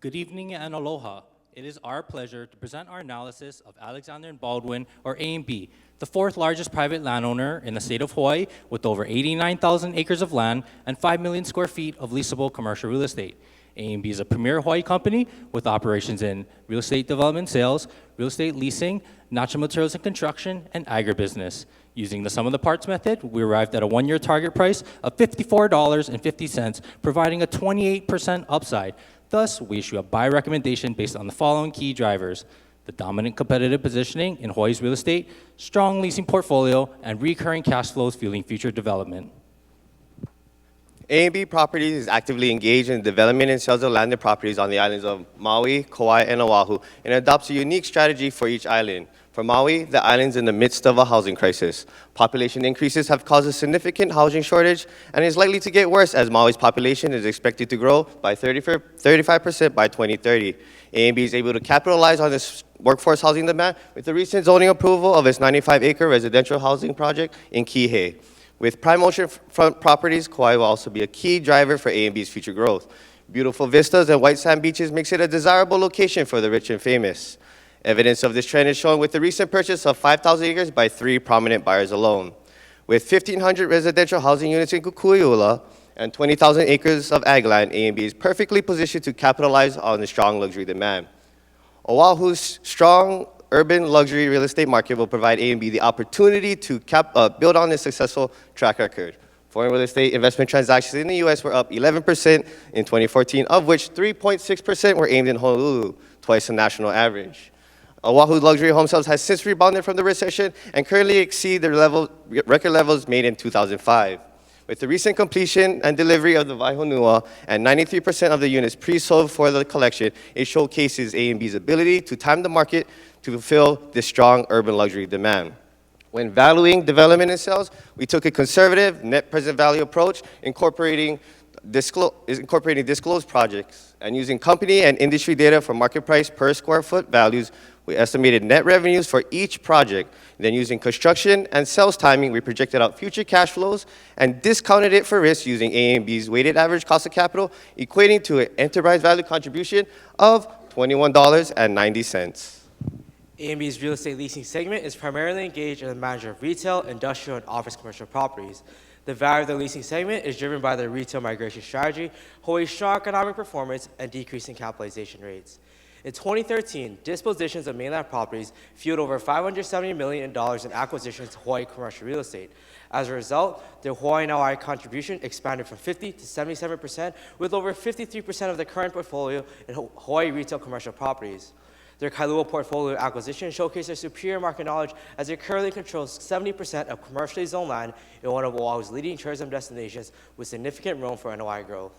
Good evening and aloha. It is our pleasure to present our analysis of Alexander and Baldwin, or A&B, the fourth largest private landowner in the state of Hawaii with over 89,000 acres of land and 5 million square feet of leasable commercial real estate. A&B is a premier Hawaii company with operations in real estate development sales, real estate leasing, natural materials and construction, and agribusiness. Using the sum of the parts method, we arrived at a one-year target price of $54.50, providing a 28% upside. Thus, we issue a buy recommendation based on the following key drivers: the dominant competitive positioning in Hawaii's real estate, strong leasing portfolio, and recurring cash flows fueling future development. A&B Properties is actively engaged in development and sales of landed properties on the islands of Maui, Kauai, and Oahu, and adopts a unique strategy for each island. For Maui, the island's in the midst of a housing crisis. Population increases have caused a significant housing shortage and is likely to get worse as Maui's population is expected to grow by 35% by 2030. A&B is able to capitalize on this workforce housing demand with the recent zoning approval of its 95-acre residential housing project in Kihei. With prime oceanfront properties, Kauai will also be a key driver for A&B's future growth. Beautiful vistas and white sand beaches makes it a desirable location for the rich and famous. Evidence of this trend is shown with the recent purchase of 5,000 acres by 3 prominent buyers alone. With 1,500 residential housing units in Kukui'ula and 20,000 acres of ag land, A&B is perfectly positioned to capitalize on the strong luxury demand. Oahu's strong urban luxury real estate market will provide A&B the opportunity to build on this successful track record. Foreign real estate investment transactions in the U.S. were up 11% in 2014, of which 3.6% were aimed in Honolulu, twice the national average. Oahu's luxury home sales has since rebounded from the recession and currently exceed the record levels made in 2005. With the recent completion and delivery of the Manoa and 93% of the units pre-sold for the collection, it showcases A&B's ability to time the market to fulfill this strong urban luxury demand. When valuing development and sales, we took a conservative net present value approach, incorporating disclosed projects and using company and industry data for market price per square foot values. We estimated net revenues for each project. Then using construction and sales timing, we projected out future cash flows and discounted it for risk using A&B's weighted average cost of capital, equating to an enterprise value contribution of $21.90. A&B's real estate leasing segment is primarily engaged in the management of retail, industrial, and office commercial properties. The value of the leasing segment is driven by the retail migration strategy, Hawaii's strong economic performance, and decreasing capitalization rates. In 2013, dispositions of mainland properties fueled over $570 million in acquisitions to Hawaii commercial real estate. As a result, the Hawaii NOI contribution expanded from 50 to 77%, with over 53% of the current portfolio in Hawaii retail commercial properties. Their Kailua portfolio acquisition showcased their superior market knowledge as it currently controls 70% of commercially zoned land in one of Oahu's leading tourism destinations with significant room for NOI growth.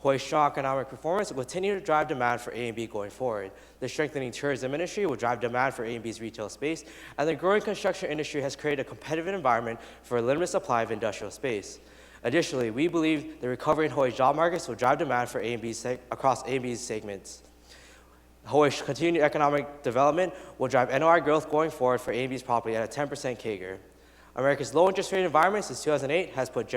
Hawaii's strong economic performance will continue to drive demand for A&B going forward. The strengthening tourism industry will drive demand for A&B's retail space, and the growing construction industry has created a competitive environment for a limited supply of industrial space. Additionally, we believe the recovery in Hawaii's job markets will drive demand for across A&B's segments. Hawaii's continued economic development will drive NOI growth going forward for A&B's property at a 10% CAGR. America's low interest rate environment since 2008 has put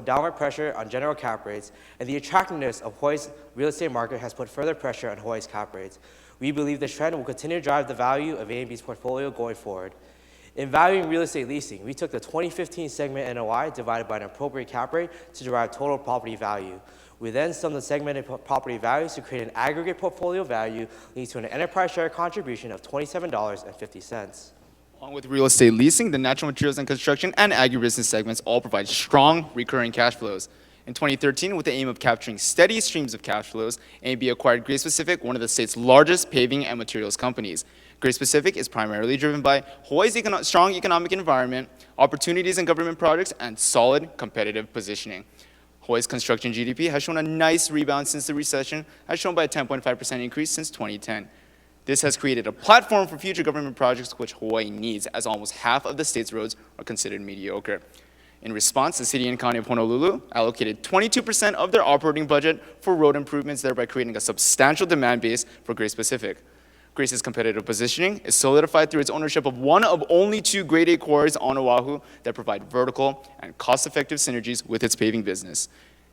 downward pressure on general cap rates, and the attractiveness of Hawaii's real estate market has put further pressure on Hawaii's cap rates. We believe this trend will continue to drive the value of A&B's portfolio going forward. In valuing real estate leasing, we took the 2015 segment NOI divided by an appropriate cap rate to derive total property value. We then summed the segmented property values to create an aggregate portfolio value, leading to an enterprise share contribution of $27.50. Along with real estate leasing, the natural materials and construction and agribusiness segments all provide strong recurring cash flows. In 2013, with the aim of capturing steady streams of cash flows, A&B acquired Grace Pacific, one of the state's largest paving and materials companies. Grace Pacific is primarily driven by Hawaii's strong economic environment, opportunities in government projects, and solid competitive positioning. Hawaii's construction GDP has shown a nice rebound since the recession, as shown by a 10.5% increase since 2010. This has created a platform for future government projects which Hawaii needs, as almost half of the state's roads are considered mediocre. In response, the city and county of Honolulu allocated 22% of their operating budget for road improvements, thereby creating a substantial demand base for Grace Pacific. Grace's competitive positioning is solidified through its ownership of one of only 2 Grade A quarries on Oahu that provide vertical and cost-effective synergies with its paving business.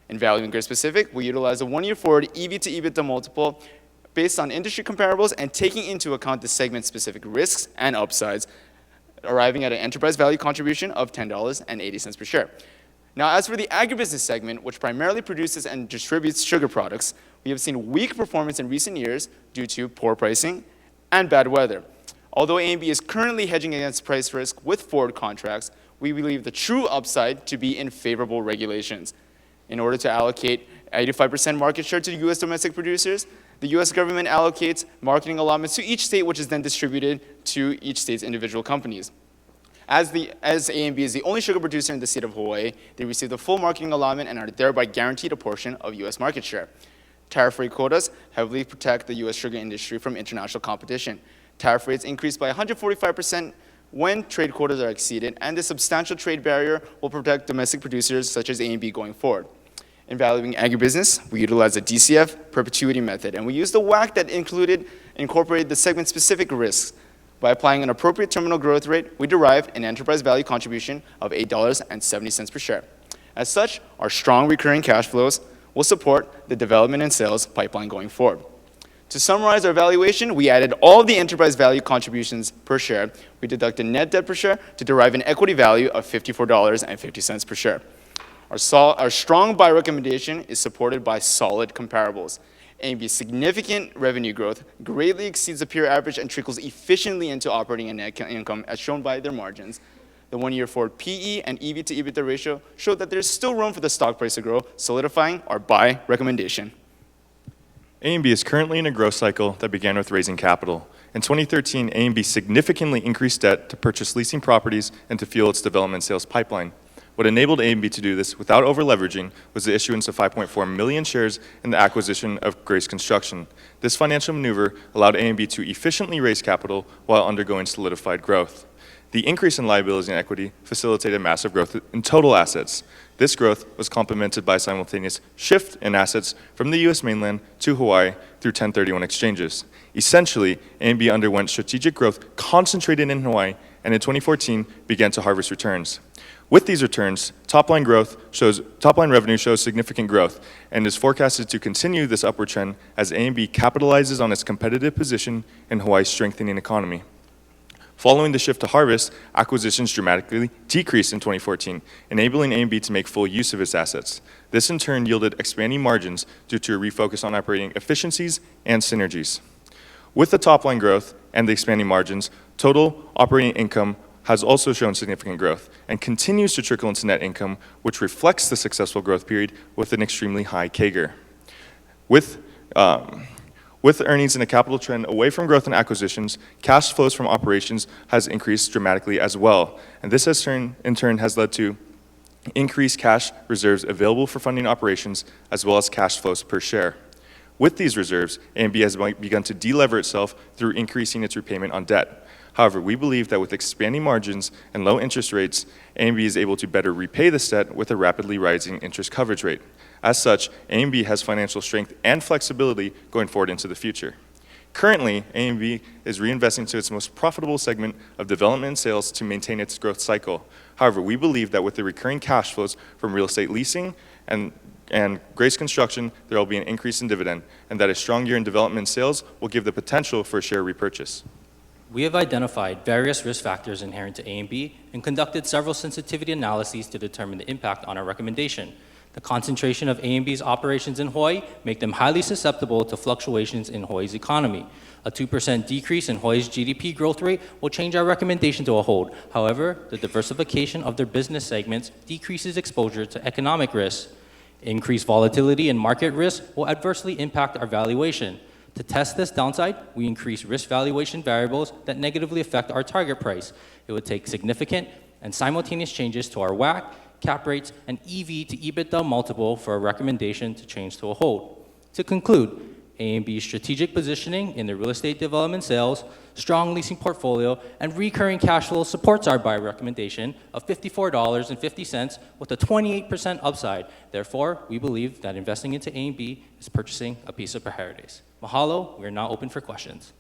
In valuing Grace Pacific, we utilize a one-year forward EV to EBITDA multiple based on industry comparables and taking into account the segment-specific risks and upsides, arriving at an enterprise value contribution of $10.80 per share. Now, as for the agribusiness segment, which primarily produces and distributes sugar products, we have seen weak performance in recent years due to poor pricing and bad weather. Although AMB is currently hedging against price risk with forward contracts, we believe the true upside to be in favorable regulations. In order to allocate 85% market share to U.S. domestic producers, the U.S. government allocates marketing allotments to each state, which is then distributed to each state's individual companies. As AMB is the only sugar producer in the state of Hawaii, they receive the full marketing allotment and are thereby guaranteed a portion of U.S. market share. Tariff-free quotas heavily protect the U.S. sugar industry from international competition. Tariff rates increase by 145% when trade quotas are exceeded, and this substantial trade barrier will protect domestic producers such as AMB going forward. In valuing agribusiness, we utilize the DCF perpetuity method, and we use the WACC that incorporated the segment-specific risks. By applying an appropriate terminal growth rate, we derived an enterprise value contribution of $8.70 per share. As such, our strong recurring cash flows will support the development and sales pipeline going forward. To summarize our valuation, we added all the enterprise value contributions per share. We deducted net debt per share to derive an equity value of $54.50 per share. Our strong buy recommendation is supported by solid comparables. AMB's significant revenue growth greatly exceeds the peer average and trickles efficiently into operating and net income as shown by their margins. The one-year forward PE and EV to EBITDA ratio showed that there's still room for the stock price to grow, solidifying our buy recommendation. AMB is currently in a growth cycle that began with raising capital. In 2013, AMB significantly increased debt to purchase leasing properties and to fuel its development sales pipeline. What enabled AMB to do this without over-leveraging was the issuance of 5.4 million shares and the acquisition of Grace Construction. This financial maneuver allowed AMB to efficiently raise capital while undergoing solidified growth. The increase in liabilities and equity facilitated massive growth in total assets. This growth was complemented by a simultaneous shift in assets from the U.S. mainland to Hawaii through 1031 exchanges. Essentially, AMB underwent strategic growth concentrated in Hawaii and in 2014 began to harvest returns. With these returns, top-line revenue shows significant growth and is forecasted to continue this upward trend as AMB capitalizes on its competitive position in Hawaii's strengthening economy. Following the shift to harvest, acquisitions dramatically decreased in 2014, enabling AMB to make full use of its assets. This in turn yielded expanding margins due to a refocus on operating efficiencies and synergies. With the top-line growth and the expanding margins, total operating income has also shown significant growth and continues to trickle into net income, which reflects the successful growth period with an extremely high CAGR. With earnings in a capital trend away from growth and acquisitions, cash flows from operations has increased dramatically as well. And this has in turn has led to increased cash reserves available for funding operations as well as cash flows per share. With these reserves, AMB has begun to delever itself through increasing its repayment on debt. However, we believe that with expanding margins and low interest rates, AMB is able to better repay this debt with a rapidly rising interest coverage rate. As such, AMB has financial strength and flexibility going forward into the future. Currently, AMB is reinvesting to its most profitable segment of development and sales to maintain its growth cycle. However, we believe that with the recurring cash flows from real estate leasing and Grace Construction, there will be an increase in dividend, and that a strong year in development and sales will give the potential for a share repurchase. We have identified various risk factors inherent to AMB and conducted several sensitivity analyses to determine the impact on our recommendation. The concentration of AMB's operations in Hawaii make them highly susceptible to fluctuations in Hawaii's economy. A 2% decrease in Hawaii's GDP growth rate will change our recommendation to a hold. However, the diversification of their business segments decreases exposure to economic risks. Increased volatility in market risk will adversely impact our valuation. To test this downside, we increase risk valuation variables that negatively affect our target price. It would take significant and simultaneous changes to our WACC, cap rates, and EV to EBITDA multiple for a recommendation to change to a hold. To conclude, AMB's strategic positioning in the real estate development sales, strong leasing portfolio, and recurring cash flow supports our buy recommendation of $54.50 with a 28% upside. Therefore, we believe that investing into AMB is purchasing a piece of paradise. Mahalo, we are now open for questions.